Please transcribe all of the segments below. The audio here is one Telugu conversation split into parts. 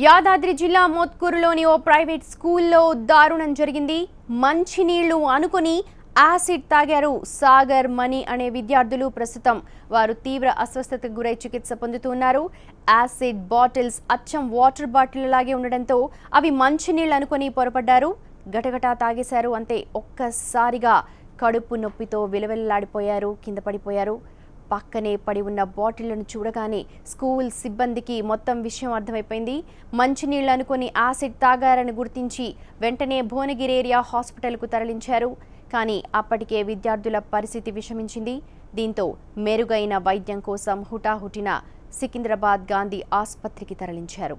యాదాద్రి జిల్లా మోత్కూరులోని ఓ ప్రైవేట్ స్కూల్లో దారుణం జరిగింది. మంచినీళ్లు అనుకుని యాసిడ్ తాగారు సాగర్, మణి అనే విద్యార్థులు. ప్రస్తుతం వారు తీవ్ర అస్వస్థతకు గురై చికిత్స పొందుతున్నారు. యాసిడ్ బాటిల్స్ అచ్చం వాటర్ బాటిల్ లాగే ఉండడంతో అవి మంచినీళ్లు అనుకుని పొరపడ్డారు. గటగటా తాగేశారు. అంతే ఒక్కసారిగా కడుపు నొప్పితో విలవిల్లాడిపోయారు, కింద పడిపోయారు. పక్కనే పడి ఉన్న బాటిళ్లను చూడగానే స్కూల్ సిబ్బందికి మొత్తం విషయం అర్థమైపోయింది. మంచినీళ్లు అనుకుని యాసిడ్ తాగారని గుర్తించి వెంటనే భువనగిరి ఏరియా హాస్పిటల్కు తరలించారు. కానీ అప్పటికే విద్యార్థుల పరిస్థితి విషమించింది. దీంతో మెరుగైన వైద్యం కోసం హుటాహుటిన సికింద్రాబాద్ గాంధీ ఆసుపత్రికి తరలించారు.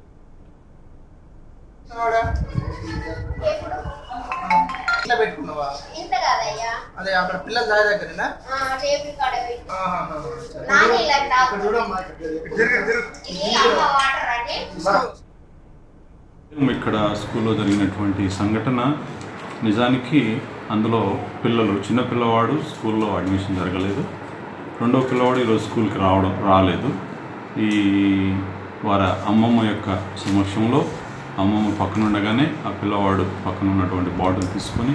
ఇక్కడ స్కూల్లో జరిగినటువంటి సంఘటన నిజానికి అందులో పిల్లలు చిన్న పిల్లవాడు స్కూల్లో అడ్మిషన్ జరగలేదు. రెండో పిల్లవాడు ఈరోజు స్కూల్కి రాలేదు. ఈ వారి అమ్మమ్మ యొక్క సమక్షంలో అమ్మమ్మ పక్కన ఉండగానే ఆ పిల్లవాడు పక్కన ఉన్నటువంటి బాటిల్ తీసుకొని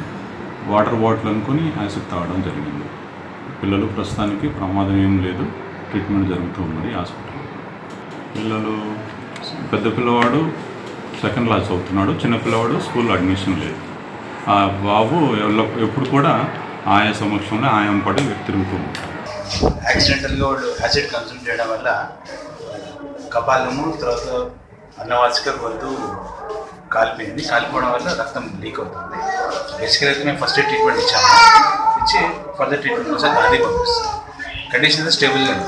వాటర్ బాటిల్ అనుకొని యాసిడ్ తాగడం జరిగింది. పిల్లలు ప్రస్తుతానికి ప్రమాదం ఏం లేదు, ట్రీట్మెంట్ జరుగుతూ ఉన్నది హాస్పిటల్లో. పిల్లలు పెద్ద పిల్లవాడు సెకండ్ క్లాస్ చదువుతున్నాడు, చిన్న పిల్లవాడు స్కూల్లో అడ్మిషన్ లేదు. ఆ బాబు ఎప్పుడు కూడా ఆయా సమక్షంలో ఆయా పడి తిరుగుతూ ఉంటాడు. యాక్సిడెంటల్గా వాళ్ళు యాసిడ్ కన్సూమ్ చేయడం వల్ల కపాలము, తర్వాత అన్నవాసిక గొంతు కాలిపోవడం వల్ల రక్తం లీక్ అవుతుంది. బేసికల్ అయితే మేము ఫస్ట్ ఎయిడ్ ట్రీట్మెంట్ ఇచ్చి ఫర్దర్ ట్రీట్మెంట్ కోసం గాంధీ పంపిస్తాం. కండిషన్ స్టేబుల్గా ఉంది.